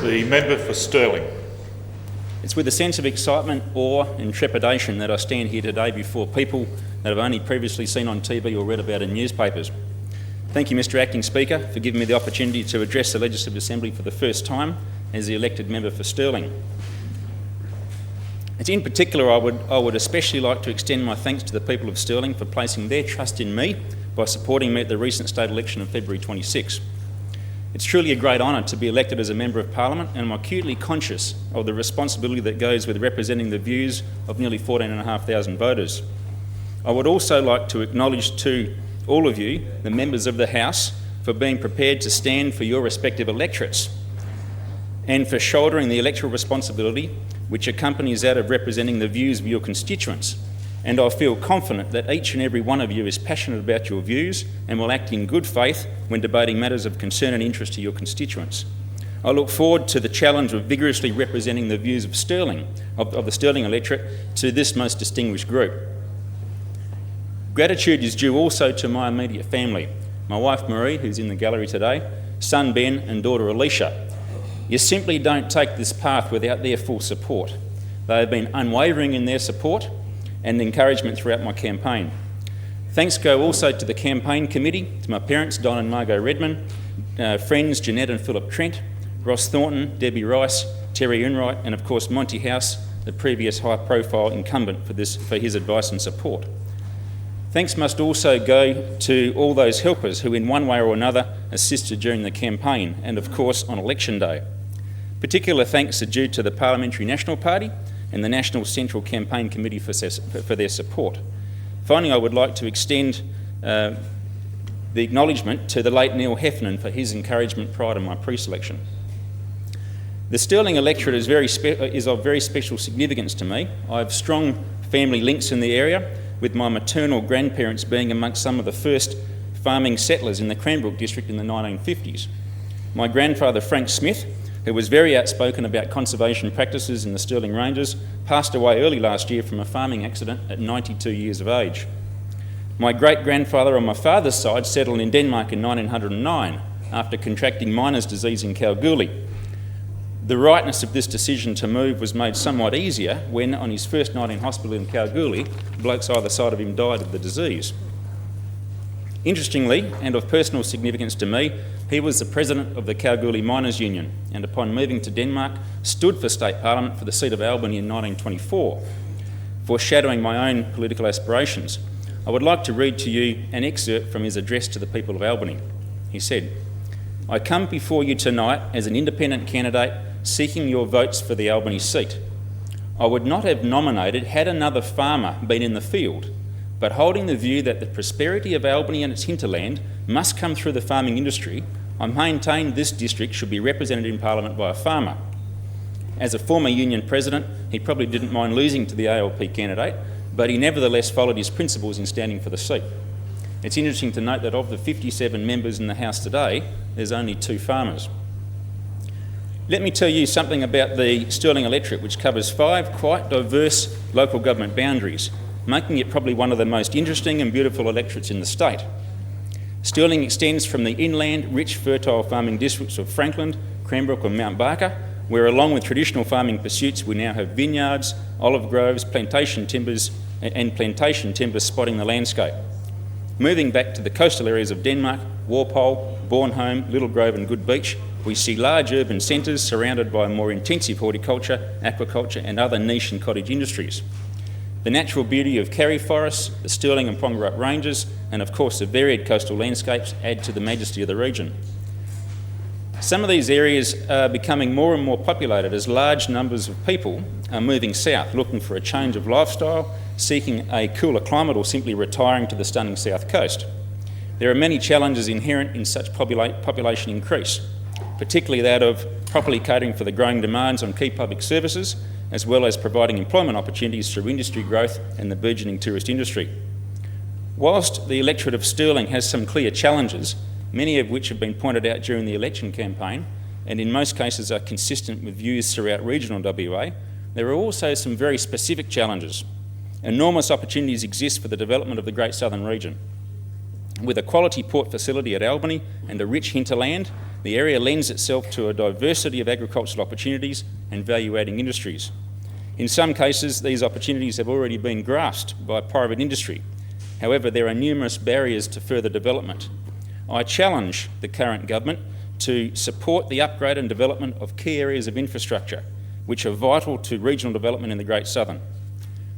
The member for Stirling. It's with a sense of excitement, awe and trepidation that I stand here today before people that I've only previously seen on TV or read about in newspapers. Thank you, Mr Acting Speaker, for giving me the opportunity to address the Legislative Assembly for the first time as the elected member for Stirling. And in particular, I would especially like to extend my thanks to the people of Stirling for placing their trust in me by supporting me at the recent state election of February 26. It's truly a great honour to be elected as a Member of Parliament, and I'm acutely conscious of the responsibility that goes with representing the views of nearly 14,500 voters. I would also like to acknowledge to all of you, the members of the House, for being prepared to stand for your respective electorates and for shouldering the electoral responsibility which accompanies that of representing the views of your constituents. And I feel confident that each and every one of you is passionate about your views and will act in good faith when debating matters of concern and interest to your constituents. I look forward to the challenge of vigorously representing the views of Stirling, of the Stirling electorate, to this most distinguished group. Gratitude is due also to my immediate family, my wife Marie, who's in the gallery today, son Ben and daughter Alicia. You simply don't take this path without their full support. They have been unwavering in their support and encouragement throughout my campaign. Thanks go also to the campaign committee, to my parents, Don and Margot Redman, friends Jeanette and Philip Trent, Ross Thornton, Debbie Rice, Terry Unright, and of course Monty House, the previous high-profile incumbent for his advice and support. Thanks must also go to all those helpers who in one way or another assisted during the campaign and of course on election day. Particular thanks are due to the Parliamentary National Party and the National Central Campaign Committee for their support. Finally, I would like to extend the acknowledgement to the late Neil Heffernan for his encouragement prior to my pre-selection. The Stirling electorate is of very special significance to me. I have strong family links in the area, with my maternal grandparents being amongst some of the first farming settlers in the Cranbrook district in the 1950s. My grandfather, Frank Smith, who was very outspoken about conservation practices in the Stirling Ranges, passed away early last year from a farming accident at 92 years of age. My great-grandfather on my father's side settled in Denmark in 1909 after contracting miner's disease in Kalgoorlie. The rightness of this decision to move was made somewhat easier when, on his first night in hospital in Kalgoorlie, blokes either side of him died of the disease. Interestingly, and of personal significance to me, he was the president of the Kalgoorlie Miners' Union, and upon moving to Denmark, stood for state parliament for the seat of Albany in 1924, foreshadowing my own political aspirations. I would like to read to you an excerpt from his address to the people of Albany. He said, "I come before you tonight as an independent candidate seeking your votes for the Albany seat. I would not have nominated had another farmer been in the field, but holding the view that the prosperity of Albany and its hinterland must come through the farming industry, I maintain this district should be represented in Parliament by a farmer." As a former union president, he probably didn't mind losing to the ALP candidate, but he nevertheless followed his principles in standing for the seat. It's interesting to note that of the 57 members in the House today, there's only 2 farmers. Let me tell you something about the Stirling electorate, which covers 5 quite diverse local government boundaries, making it probably one of the most interesting and beautiful electorates in the state. Stirling extends from the inland, rich, fertile farming districts of Franklin, Cranbrook and Mount Barker, where along with traditional farming pursuits we now have vineyards, olive groves, plantation timbers spotting the landscape. Moving back to the coastal areas of Denmark, Walpole, Bornholm, Little Grove and Good Beach, we see large urban centres surrounded by more intensive horticulture, aquaculture and other niche and cottage industries. The natural beauty of Karri forests, the Stirling and Pongarup ranges, and of course the varied coastal landscapes add to the majesty of the region. Some of these areas are becoming more and more populated as large numbers of people are moving south, looking for a change of lifestyle, seeking a cooler climate or simply retiring to the stunning south coast. There are many challenges inherent in such population increase, particularly that of properly catering for the growing demands on key public services, as well as providing employment opportunities through industry growth and the burgeoning tourist industry. Whilst the electorate of Stirling has some clear challenges, many of which have been pointed out during the election campaign, and in most cases are consistent with views throughout regional WA, there are also some very specific challenges. Enormous opportunities exist for the development of the Great Southern region. With a quality port facility at Albany and a rich hinterland, The area lends itself to a diversity of agricultural opportunities and value-adding industries. In some cases, these opportunities have already been grasped by private industry. However, there are numerous barriers to further development. I challenge the current government to support the upgrade and development of key areas of infrastructure, which are vital to regional development in the Great Southern.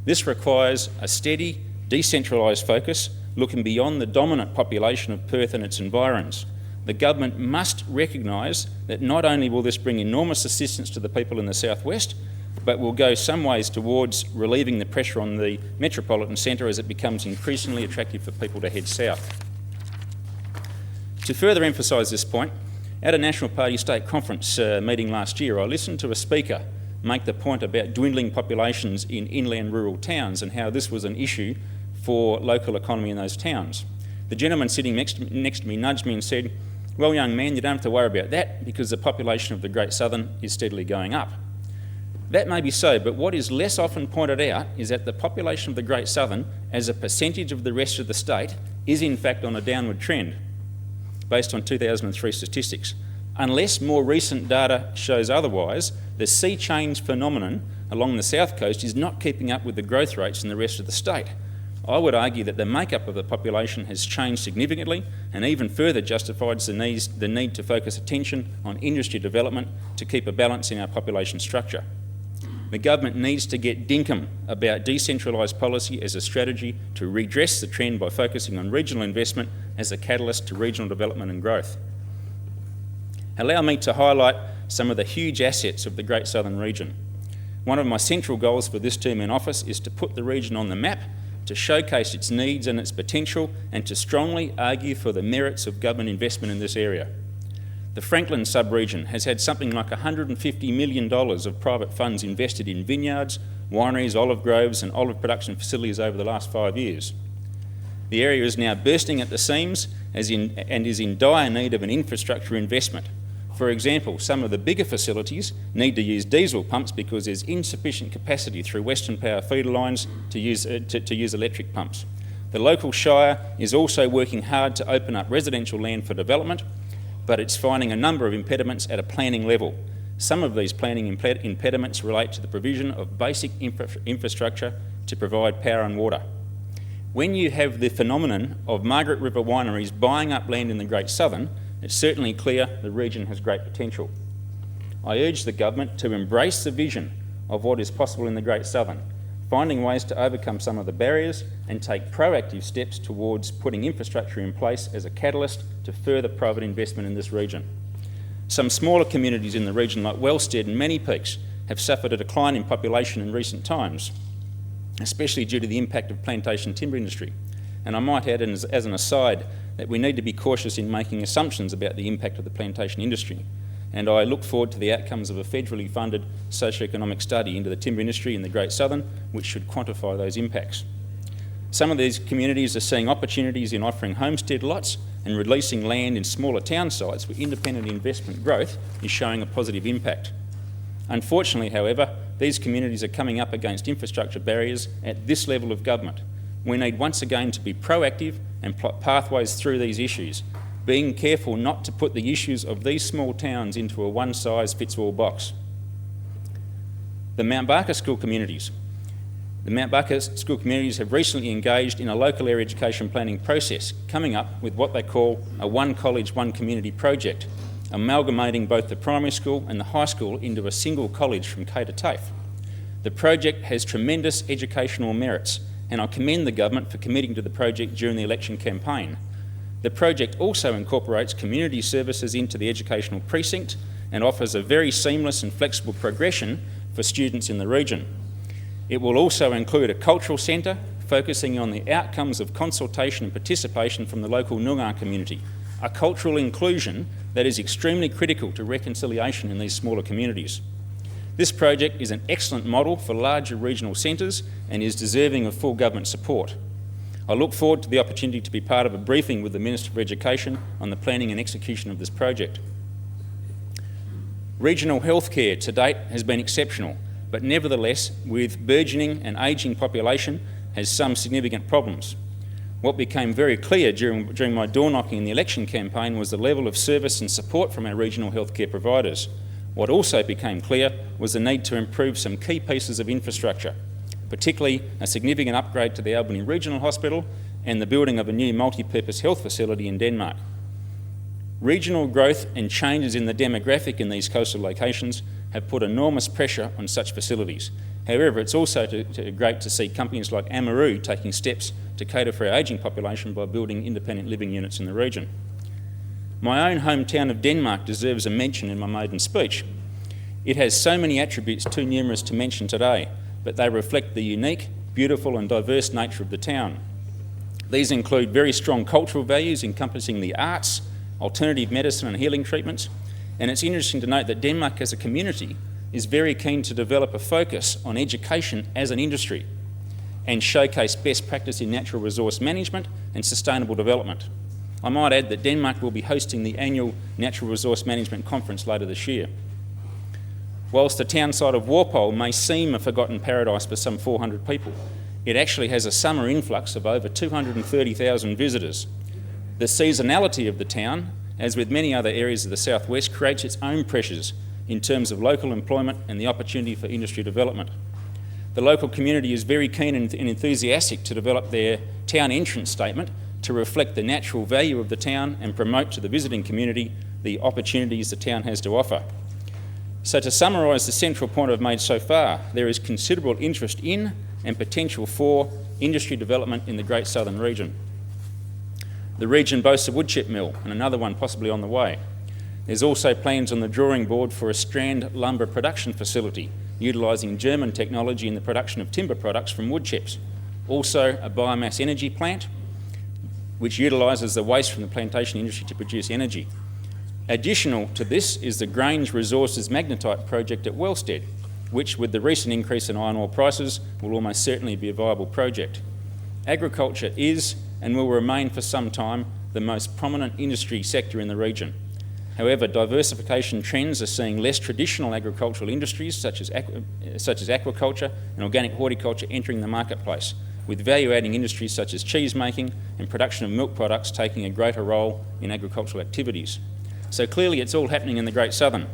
This requires a steady, decentralised focus, looking beyond the dominant population of Perth and its environs. The government must recognise that not only will this bring enormous assistance to the people in the southwest, but will go some ways towards relieving the pressure on the metropolitan centre as it becomes increasingly attractive for people to head south. To further emphasise this point, at a National Party State Conference meeting last year, I listened to a speaker make the point about dwindling populations in inland rural towns and how this was an issue for local economy in those towns. The gentleman sitting next to me nudged me and said, "Well, young man, you don't have to worry about that because the population of the Great Southern is steadily going up." That may be so, but what is less often pointed out is that the population of the Great Southern, as a percentage of the rest of the state, is in fact on a downward trend, based on 2003 statistics. Unless more recent data shows otherwise, the sea change phenomenon along the south coast is not keeping up with the growth rates in the rest of the state. I would argue that the makeup of the population has changed significantly and even further justifies the need to focus attention on industry development to keep a balance in our population structure. The government needs to get dinkum about decentralised policy as a strategy to redress the trend by focusing on regional investment as a catalyst to regional development and growth. Allow me to highlight some of the huge assets of the Great Southern region. One of my central goals for this term in office is to put the region on the map, to showcase its needs and its potential, and to strongly argue for the merits of government investment in this area. The Franklin sub-region has had something like $150 million of private funds invested in vineyards, wineries, olive groves and olive production facilities over the last 5 years. The area is now bursting at the seams and is in dire need of an infrastructure investment. For example, some of the bigger facilities need to use diesel pumps because there's insufficient capacity through Western Power feeder lines to use electric pumps. The local shire is also working hard to open up residential land for development, but it's finding a number of impediments at a planning level. Some of these planning impediments relate to the provision of basic infrastructure to provide power and water. When you have the phenomenon of Margaret River wineries buying up land in the Great Southern, it's certainly clear the region has great potential. I urge the government to embrace the vision of what is possible in the Great Southern, finding ways to overcome some of the barriers and take proactive steps towards putting infrastructure in place as a catalyst to further private investment in this region. Some smaller communities in the region like Wellstead and Many Peaks have suffered a decline in population in recent times, especially due to the impact of plantation timber industry. And I might add as an aside that we need to be cautious in making assumptions about the impact of the plantation industry. And I look forward to the outcomes of a federally funded socio-economic study into the timber industry in the Great Southern, which should quantify those impacts. Some of these communities are seeing opportunities in offering homestead lots and releasing land in smaller town sites where independent investment growth is showing a positive impact. Unfortunately, however, these communities are coming up against infrastructure barriers at this level of government. We need once again to be proactive and plot pathways through these issues, being careful not to put the issues of these small towns into a one-size-fits-all box. The Mount Barker school communities. The Mount Barker school communities have recently engaged in a local area education planning process, coming up with what they call a One College, One Community project, amalgamating both the primary school and the high school into a single college from K to TAFE. The project has tremendous educational merits, and I commend the government for committing to the project during the election campaign. The project also incorporates community services into the educational precinct and offers a very seamless and flexible progression for students in the region. It will also include a cultural centre focusing on the outcomes of consultation and participation from the local Noongar community, a cultural inclusion that is extremely critical to reconciliation in these smaller communities. This project is an excellent model for larger regional centres and is deserving of full government support. I look forward to the opportunity to be part of a briefing with the Minister for Education on the planning and execution of this project. Regional healthcare to date has been exceptional, but nevertheless, with burgeoning and ageing population, has some significant problems. What became very clear during my door knocking in the election campaign was the level of service and support from our regional healthcare providers. What also became clear was the need to improve some key pieces of infrastructure, particularly a significant upgrade to the Albany Regional Hospital and the building of a new multi-purpose health facility in Denmark. Regional growth and changes in the demographic in these coastal locations have put enormous pressure on such facilities. However, it's also great to see companies like Amaru taking steps to cater for our ageing population by building independent living units in the region. My own hometown of Denmark deserves a mention in my maiden speech. It has so many attributes too numerous to mention today, but they reflect the unique, beautiful and diverse nature of the town. These include very strong cultural values encompassing the arts, alternative medicine and healing treatments, and it's interesting to note that Denmark as a community is very keen to develop a focus on education as an industry and showcase best practice in natural resource management and sustainable development. I might add that Denmark will be hosting the annual Natural Resource Management Conference later this year. Whilst the town site of Walpole may seem a forgotten paradise for some 400 people, it actually has a summer influx of over 230,000 visitors. The seasonality of the town, as with many other areas of the southwest, creates its own pressures in terms of local employment and the opportunity for industry development. The local community is very keen and enthusiastic to develop their town entrance statement to reflect the natural value of the town and promote to the visiting community the opportunities the town has to offer. So to summarise the central point I've made so far, there is considerable interest in and potential for industry development in the Great Southern region. The region boasts a woodchip mill and another one possibly on the way. There's also plans on the drawing board for a strand lumber production facility, utilising German technology in the production of timber products from wood chips. Also a biomass energy plant, which utilises the waste from the plantation industry to produce energy. Additional to this is the Grange Resources magnetite project at Wellstead, which with the recent increase in iron ore prices will almost certainly be a viable project. Agriculture is and will remain for some time the most prominent industry sector in the region. However, diversification trends are seeing less traditional agricultural industries such as aquaculture and organic horticulture entering the marketplace, with value-adding industries such as cheese making and production of milk products taking a greater role in agricultural activities. So clearly it's all happening in the Great Southern.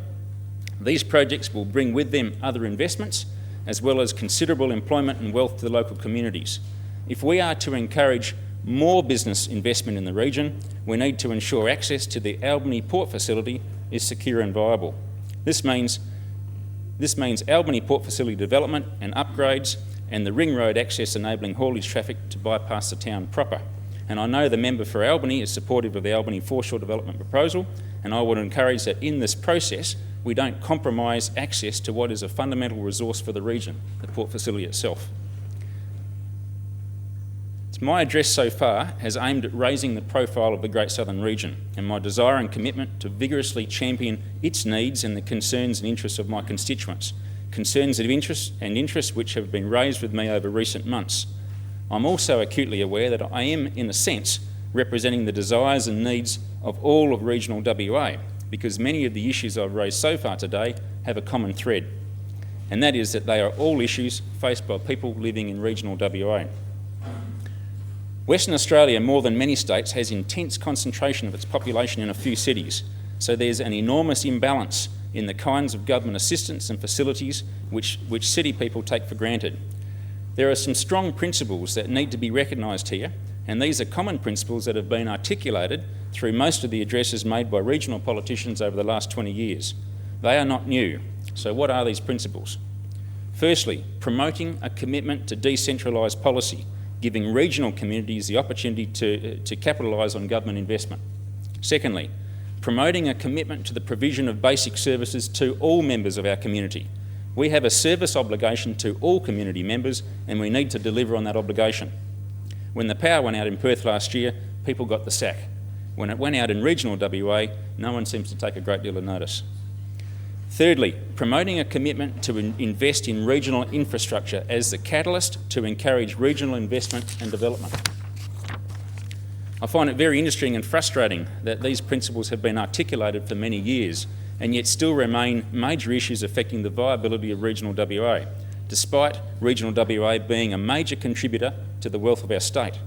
These projects will bring with them other investments as well as considerable employment and wealth to the local communities. If we are to encourage more business investment in the region, we need to ensure access to the Albany Port Facility is secure and viable. This means Albany Port Facility development and upgrades and the ring road access enabling haulage traffic to bypass the town proper. And I know the member for Albany is supportive of the Albany foreshore development proposal, and I would encourage that in this process we don't compromise access to what is a fundamental resource for the region, the port facility itself. My address so far has aimed at raising the profile of the Great Southern region and my desire and commitment to vigorously champion its needs and the concerns and interests of my constituents, concerns of interest which have been raised with me over recent months. I'm also acutely aware that I am, in a sense, representing the desires and needs of all of regional WA, because many of the issues I've raised so far today have a common thread, and that is that they are all issues faced by people living in regional WA. Western Australia, more than many states, has intense concentration of its population in a few cities, so there's an enormous imbalance in the kinds of government assistance and facilities which city people take for granted. There are some strong principles that need to be recognised here, and these are common principles that have been articulated through most of the addresses made by regional politicians over the last 20 years. They are not new. So what are these principles? Firstly, promoting a commitment to decentralised policy, giving regional communities the opportunity to capitalise on government investment. Secondly, promoting a commitment to the provision of basic services to all members of our community. We have a service obligation to all community members and we need to deliver on that obligation. When the power went out in Perth last year, people got the sack. When it went out in regional WA, no one seems to take a great deal of notice. Thirdly, promoting a commitment to invest in regional infrastructure as the catalyst to encourage regional investment and development. I find it very interesting and frustrating that these principles have been articulated for many years and yet still remain major issues affecting the viability of regional WA, despite regional WA being a major contributor to the wealth of our state.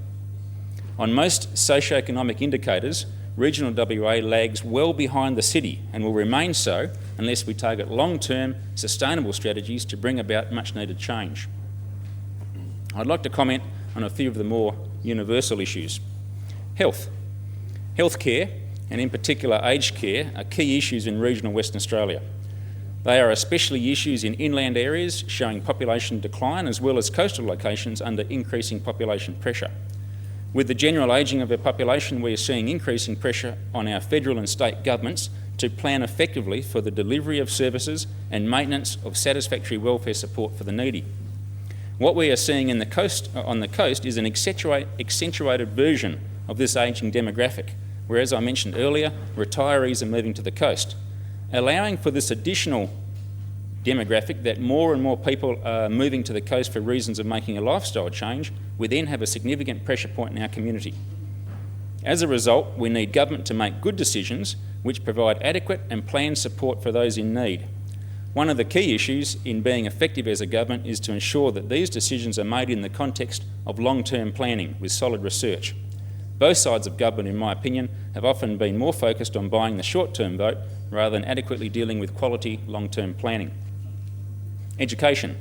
On most socioeconomic indicators, regional WA lags well behind the city and will remain so unless we target long-term sustainable strategies to bring about much-needed change. I'd like to comment on a few of the more universal issues. Health. Healthcare, and in particular aged care, are key issues in regional Western Australia. They are especially issues in inland areas showing population decline, as well as coastal locations under increasing population pressure. With the general ageing of our population, we are seeing increasing pressure on our federal and state governments to plan effectively for the delivery of services and maintenance of satisfactory welfare support for the needy. What we are seeing on the coast is an accentuated version of this ageing demographic, where, as I mentioned earlier, retirees are moving to the coast. Allowing for this additional demographic, that more and more people are moving to the coast for reasons of making a lifestyle change, we then have a significant pressure point in our community. As a result, we need government to make good decisions which provide adequate and planned support for those in need. One of the key issues in being effective as a government is to ensure that these decisions are made in the context of long-term planning with solid research. Both sides of government, in my opinion, have often been more focused on buying the short-term vote rather than adequately dealing with quality long-term planning. Education.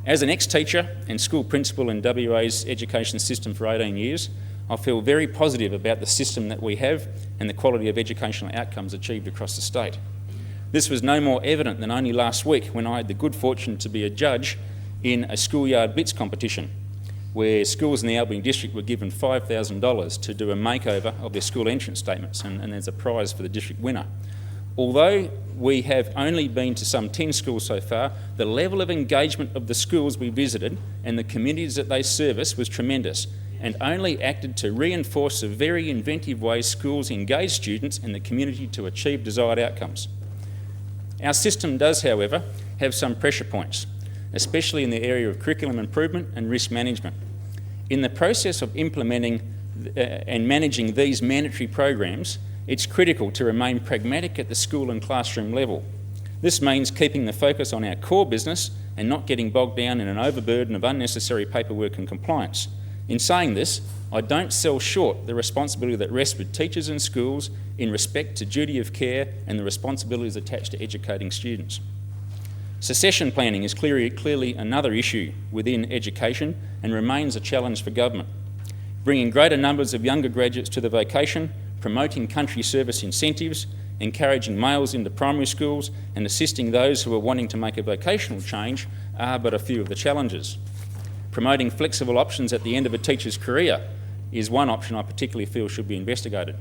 As an ex-teacher and school principal in WA's education system for 18 years, I feel very positive about the system that we have and the quality of educational outcomes achieved across the state. This was no more evident than only last week when I had the good fortune to be a judge in a schoolyard blitz competition, where schools in the Albany district were given $5,000 to do a makeover of their school entrance statements, and there's a prize for the district winner. Although we have only been to some 10 schools so far, the level of engagement of the schools we visited and the communities that they service was tremendous, and only acted to reinforce the very inventive ways schools engage students and the community to achieve desired outcomes. Our system does, however, have some pressure points, especially in the area of curriculum improvement and risk management. In the process of implementing and managing these mandatory programs, it's critical to remain pragmatic at the school and classroom level. This means keeping the focus on our core business and not getting bogged down in an overburden of unnecessary paperwork and compliance. In saying this, I don't sell short the responsibility that rests with teachers and schools in respect to duty of care and the responsibilities attached to educating students. Succession planning is clearly another issue within education and remains a challenge for government. Bringing greater numbers of younger graduates to the vocation, promoting country service incentives, encouraging males into primary schools and assisting those who are wanting to make a vocational change are but a few of the challenges. Promoting flexible options at the end of a teacher's career is one option I particularly feel should be investigated.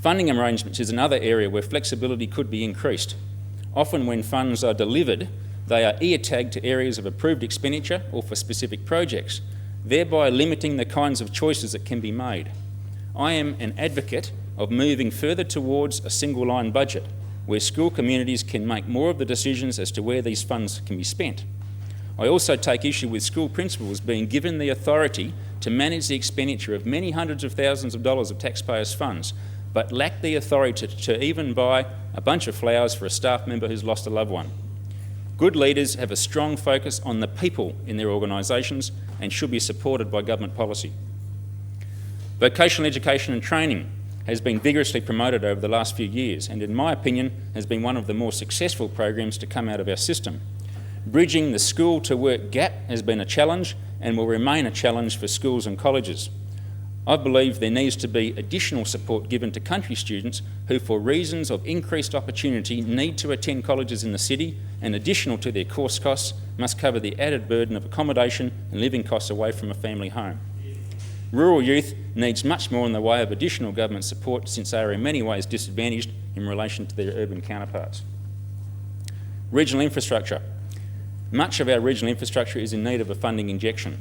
Funding arrangements is another area where flexibility could be increased. Often when funds are delivered, they are ear-tagged to areas of approved expenditure or for specific projects, thereby limiting the kinds of choices that can be made. I am an advocate of moving further towards a single-line budget, where school communities can make more of the decisions as to where these funds can be spent. I also take issue with school principals being given the authority to manage the expenditure of many hundreds of thousands of dollars of taxpayers' funds, but lack the authority to even buy a bunch of flowers for a staff member who's lost a loved one. Good leaders have a strong focus on the people in their organisations and should be supported by government policy. Vocational education and training has been vigorously promoted over the last few years and, in my opinion, has been one of the more successful programs to come out of our system. Bridging the school-to-work gap has been a challenge and will remain a challenge for schools and colleges. I believe there needs to be additional support given to country students who, for reasons of increased opportunity, need to attend colleges in the city and, additional to their course costs, must cover the added burden of accommodation and living costs away from a family home. Rural youth needs much more in the way of additional government support, since they are in many ways disadvantaged in relation to their urban counterparts. Regional infrastructure. Much of our regional infrastructure is in need of a funding injection.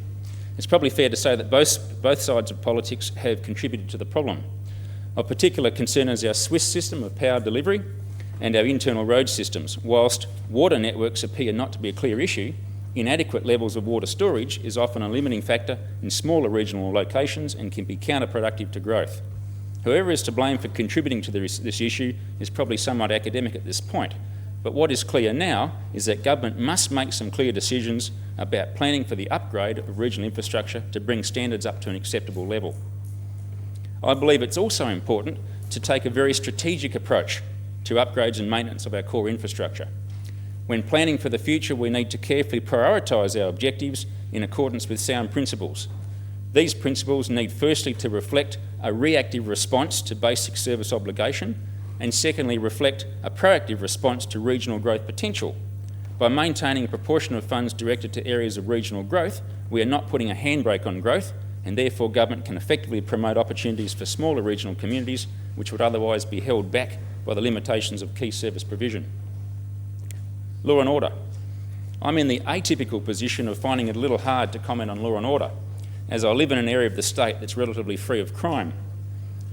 It's probably fair to say that both sides of politics have contributed to the problem. Of particular concern is our Swiss system of power delivery and our internal road systems. Whilst water networks appear not to be a clear issue, inadequate levels of water storage is often a limiting factor in smaller regional locations and can be counterproductive to growth. Whoever is to blame for contributing to this issue is probably somewhat academic at this point, But what is clear now is that government must make some clear decisions about planning for the upgrade of regional infrastructure to bring standards up to an acceptable level. I believe it's also important to take a very strategic approach to upgrades and maintenance of our core infrastructure. When planning for the future, we need to carefully prioritise our objectives in accordance with sound principles. These principles need firstly to reflect a reactive response to basic service obligation, and secondly reflect a proactive response to regional growth potential. By maintaining a proportion of funds directed to areas of regional growth, we are not putting a handbrake on growth, and therefore government can effectively promote opportunities for smaller regional communities which would otherwise be held back by the limitations of key service provision. Law and order. I'm in the atypical position of finding it a little hard to comment on law and order, as I live in an area of the state that's relatively free of crime.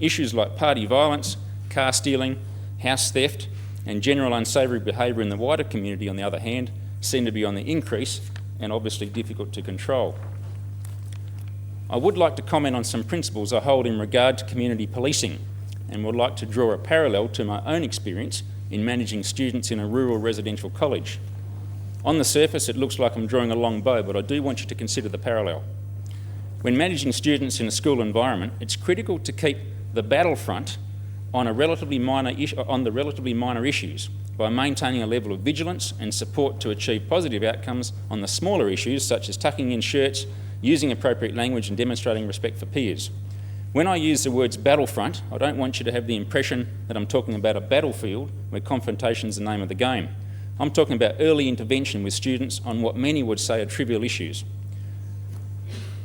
Issues like party violence, car stealing, house theft, and general unsavoury behaviour in the wider community, on the other hand, seem to be on the increase and obviously difficult to control. I would like to comment on some principles I hold in regard to community policing, and would like to draw a parallel to my own experience in managing students in a rural residential college. On the surface, it looks like I'm drawing a long bow, but I do want you to consider the parallel. When managing students in a school environment, it's critical to keep the battlefront on the relatively minor issues by maintaining a level of vigilance and support to achieve positive outcomes on the smaller issues, such as tucking in shirts, using appropriate language and demonstrating respect for peers. When I use the words battlefront, I don't want you to have the impression that I'm talking about a battlefield where confrontation is the name of the game. I'm talking about early intervention with students on what many would say are trivial issues.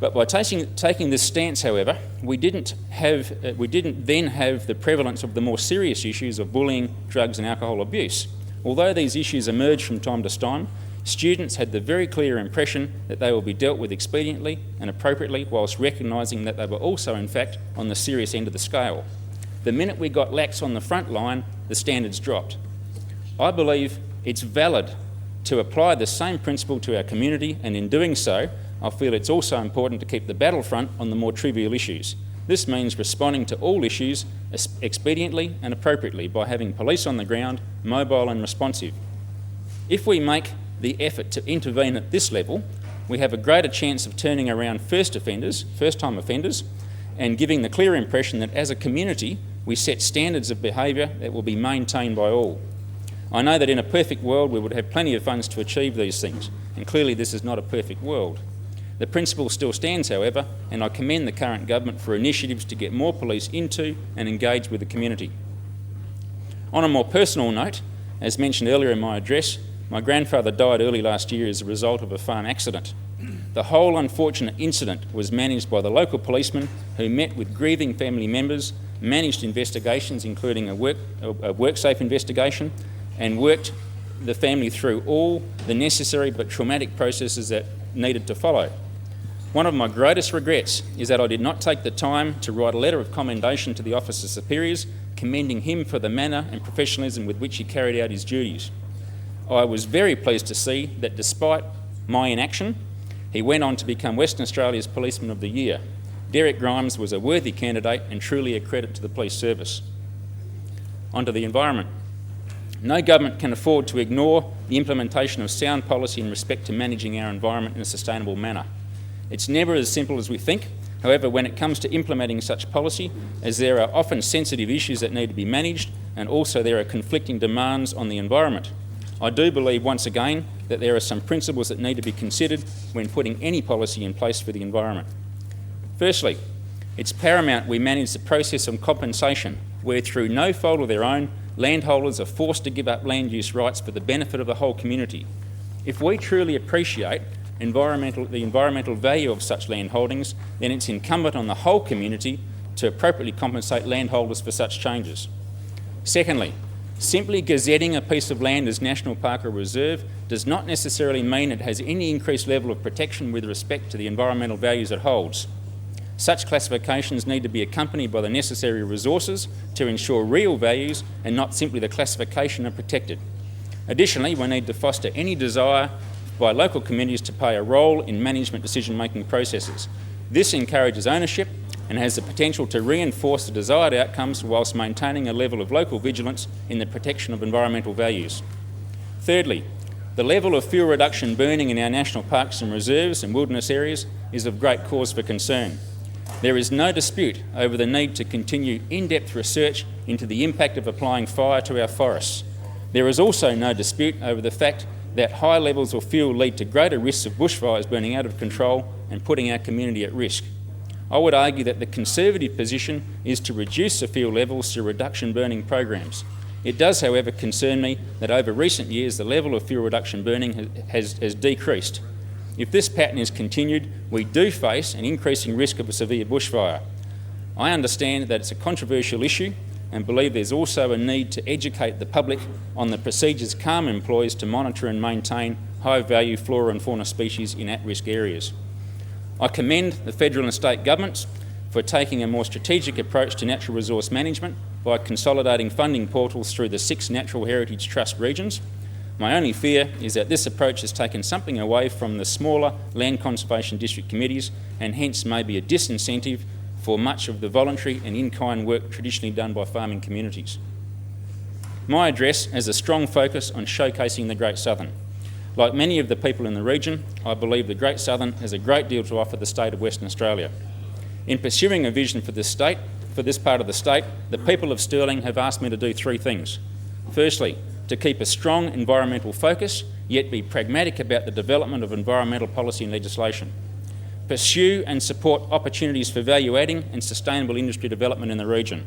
But by taking this stance, however, we didn't then have the prevalence of the more serious issues of bullying, drugs and alcohol abuse. Although these issues emerge from time to time, students had the very clear impression that they will be dealt with expediently and appropriately, whilst recognising that they were also, in fact, on the serious end of the scale. The minute we got lax on the front line, the standards dropped. I believe it's valid to apply the same principle to our community, and in doing so, I feel it's also important to keep the battlefront on the more trivial issues. This means responding to all issues expediently and appropriately by having police on the ground, mobile and responsive. If we make the effort to intervene at this level, we have a greater chance of turning around first-time offenders, and giving the clear impression that as a community, we set standards of behaviour that will be maintained by all. I know that in a perfect world, we would have plenty of funds to achieve these things, and clearly this is not a perfect world. The principle still stands, however, and I commend the current government for initiatives to get more police into and engage with the community. On a more personal note, as mentioned earlier in my address, my grandfather died early last year as a result of a farm accident. The whole unfortunate incident was managed by the local policeman, who met with grieving family members, managed investigations including a WorkSafe investigation, and worked the family through all the necessary but traumatic processes that needed to follow. One of my greatest regrets is that I did not take the time to write a letter of commendation to the officer superiors, commending him for the manner and professionalism with which he carried out his duties. I was very pleased to see that despite my inaction, he went on to become Western Australia's Policeman of the Year. Derek Grimes was a worthy candidate and truly a credit to the police service. Onto the environment. No government can afford to ignore the implementation of sound policy in respect to managing our environment in a sustainable manner. It's never as simple as we think. However, when it comes to implementing such policy, as there are often sensitive issues that need to be managed, and also there are conflicting demands on the environment, I do believe once again that there are some principles that need to be considered when putting any policy in place for the environment. Firstly, it's paramount we manage the process of compensation, where through no fault of their own, landholders are forced to give up land use rights for the benefit of the whole community. If we truly appreciate the environmental value of such land holdings, then it's incumbent on the whole community to appropriately compensate landholders for such changes. Secondly, simply gazetting a piece of land as National Park or Reserve does not necessarily mean it has any increased level of protection with respect to the environmental values it holds. Such classifications need to be accompanied by the necessary resources to ensure real values and not simply the classification are protected. Additionally, we need to foster any desire by local communities to play a role in management decision-making processes. This encourages ownership and has the potential to reinforce the desired outcomes whilst maintaining a level of local vigilance in the protection of environmental values. Thirdly, the level of fuel reduction burning in our national parks and reserves and wilderness areas is of great cause for concern. There is no dispute over the need to continue in-depth research into the impact of applying fire to our forests. There is also no dispute over the fact that high levels of fuel lead to greater risks of bushfires burning out of control and putting our community at risk. I would argue that the Conservative position is to reduce the fuel levels through reduction burning programs. It does, however, concern me that over recent years the level of fuel reduction burning has decreased. If this pattern is continued, we do face an increasing risk of a severe bushfire. I understand that it's a controversial issue and believe there's also a need to educate the public on the procedures CALM employs to monitor and maintain high-value flora and fauna species in at-risk areas. I commend the federal and state governments for taking a more strategic approach to natural resource management by consolidating funding portals through the 6 Natural Heritage Trust regions. My only fear is that this approach has taken something away from the smaller land conservation district committees and hence may be a disincentive for much of the voluntary and in-kind work traditionally done by farming communities. My address has a strong focus on showcasing the Great Southern. Like many of the people in the region, I believe the Great Southern has a great deal to offer the state of Western Australia. In pursuing a vision for this part of the state, the people of Stirling have asked me to do 3 things. Firstly, to keep a strong environmental focus, yet be pragmatic about the development of environmental policy and legislation. Pursue and support opportunities for value-adding and sustainable industry development in the region.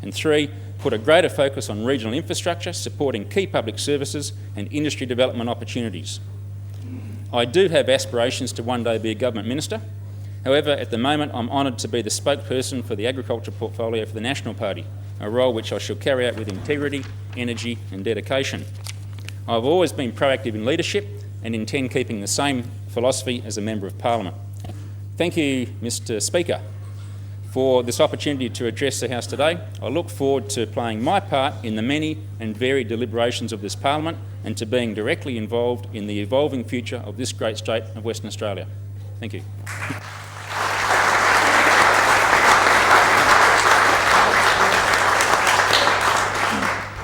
And 3, put a greater focus on regional infrastructure, supporting key public services and industry development opportunities. I do have aspirations to one day be a government minister. However, at the moment I'm honoured to be the spokesperson for the agriculture portfolio for the National Party, a role which I shall carry out with integrity, energy and dedication. I've always been proactive in leadership and intend keeping the same philosophy as a Member of Parliament. Thank you, Mr Speaker, for this opportunity to address the House today. I look forward to playing my part in the many and varied deliberations of this Parliament and to being directly involved in the evolving future of this great state of Western Australia. Thank you.